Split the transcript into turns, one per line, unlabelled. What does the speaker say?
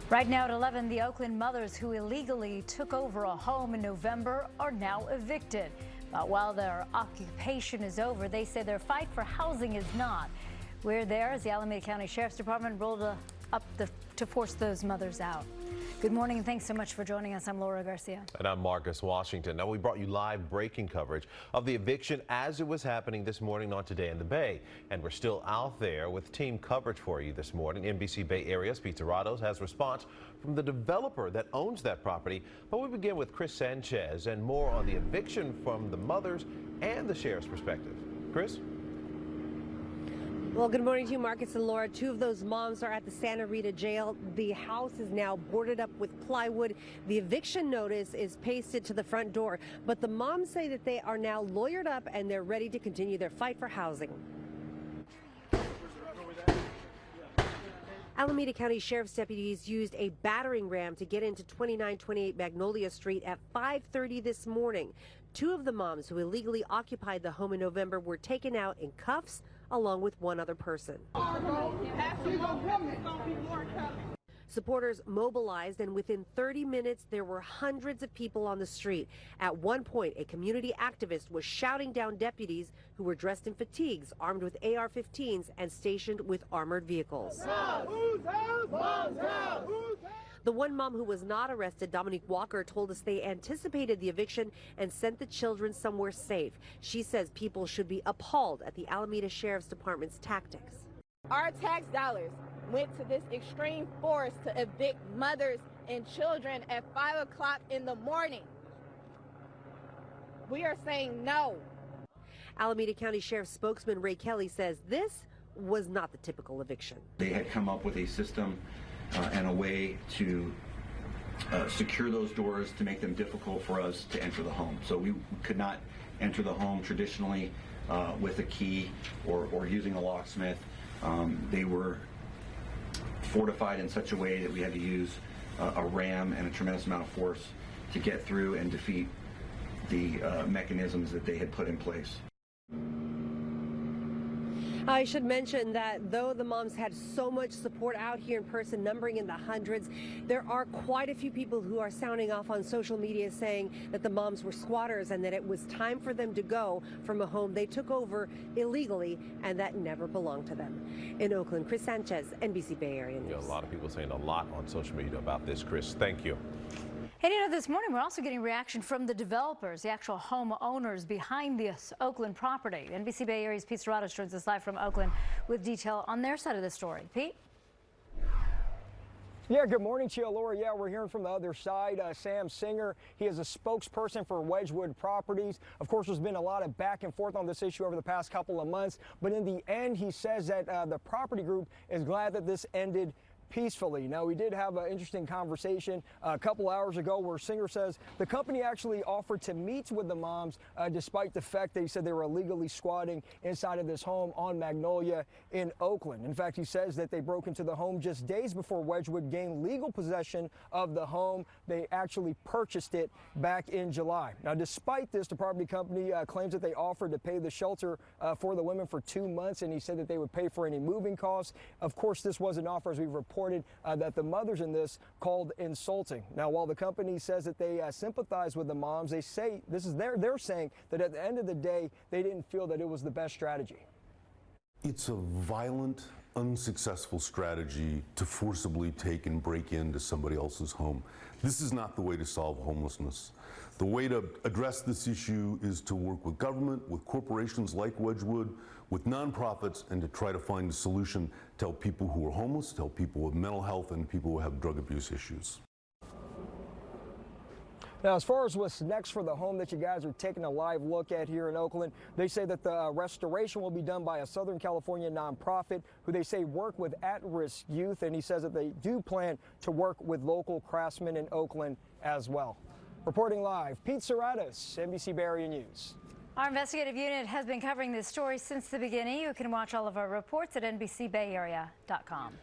Right now at 11, the Oakland mothers who illegally took over a home in November are now evicted. But while their occupation is over, they say their fight for housing is not. We're there as the Alameda County Sheriff's Department rolled to force those mothers out. Good morning and thanks so much for joining us. I'm Laura Garcia.
And I'm Marcus Washington. Now we brought you live breaking coverage of the eviction as it was happening this morning on Today in the Bay. And we're still out there with team coverage for you this morning. NBC Bay Area's Suratos has response from the developer that owns that property. But we begin with Kris Sanchez and more on the eviction from the mothers and the sheriff's perspective. Kris?
Well, good morning to you, Marcus and Laura. Two of those moms are at the Santa Rita jail. The house is now boarded up with plywood. The eviction notice is pasted to the front door. But the moms say that they are now lawyered up and they're ready to continue their fight for housing. Alameda County Sheriff's deputies used a battering ram to get into 2928 Magnolia Street at 5:30 this morning. Two of the moms who illegally occupied the home in November were taken out in cuffs along with one other person. Supporters mobilized, and within 30 minutes there were hundreds of people on the street. At one point, a community activist was shouting down deputies who were dressed in fatigues, armed with AR-15s and stationed with armored vehicles. The one mom who was not arrested, Dominique Walker, told us they anticipated the eviction and sent the children somewhere safe. She says people should be appalled at the Alameda Sheriff's Department's tactics.
Our tax dollars went to this extreme force to evict mothers and children at 5 o'clock in the morning. We are saying no.
Alameda County Sheriff's spokesman Ray Kelly says this was not the typical eviction.
They had come up with a system and a way to secure those doors to make them difficult for us to enter the home. So we could not enter the home traditionally with a key or using a locksmith. They were fortified in such a way that we had to use a ram and a tremendous amount of force to get through and defeat the mechanisms that they had put in place.
I should mention that though the moms had so much support out here in person, numbering in the hundreds, there are quite a few people who are sounding off on social media saying that the moms were squatters and that it was time for them to go from a home they took over illegally and that never belonged to them. In Oakland, Kris Sanchez, NBC Bay Area News.
Yeah, a lot of people saying a lot on social media about this, Kris. Thank you.
Hey, this morning we're also getting reaction from the developers, the actual homeowners behind this Oakland property. NBC Bay Area's Pete Suratos joins us live from Oakland with detail on their side of the story. Pete?
Yeah, good morning to you, Laura. Yeah, we're hearing from the other side. Sam Singer, he is a spokesperson for Wedgwood Properties. Of course, there's been a lot of back and forth on this issue over the past couple of months, but in the end, he says that the property group is glad that this ended peacefully. Now, we did have an interesting conversation a couple hours ago where Singer says the company actually offered to meet with the moms despite the fact they said they were illegally squatting inside of this home on Magnolia in Oakland. In fact, he says that they broke into the home just days before Wedgwood gained legal possession of the home. They actually purchased it back in July. Now, despite this, the property company claims that they offered to pay the shelter for the women for 2 months, and he said that they would pay for any moving costs. Of course, this was an offer, as we've reported, that the mothers in this called insulting. Now, while the company says that they sympathize with the moms, they say this is they're saying that at the end of the day, they didn't feel that it was the best strategy.
It's a violent, unsuccessful strategy to forcibly take and break into somebody else's home. This is not the way to solve homelessness. The way to address this issue is to work with government, with corporations like Wedgwood, with nonprofits, and to try to find a solution to help people who are homeless, to help people with mental health, and people who have drug abuse issues.
Now, as far as what's next for the home that you guys are taking a live look at here in Oakland, they say that the restoration will be done by a Southern California nonprofit who they say work with at-risk youth, and he says that they do plan to work with local craftsmen in Oakland as well. Reporting live, Pete Suratos, NBC Bay Area News.
Our investigative unit has been covering this story since the beginning. You can watch all of our reports at NBCBayArea.com.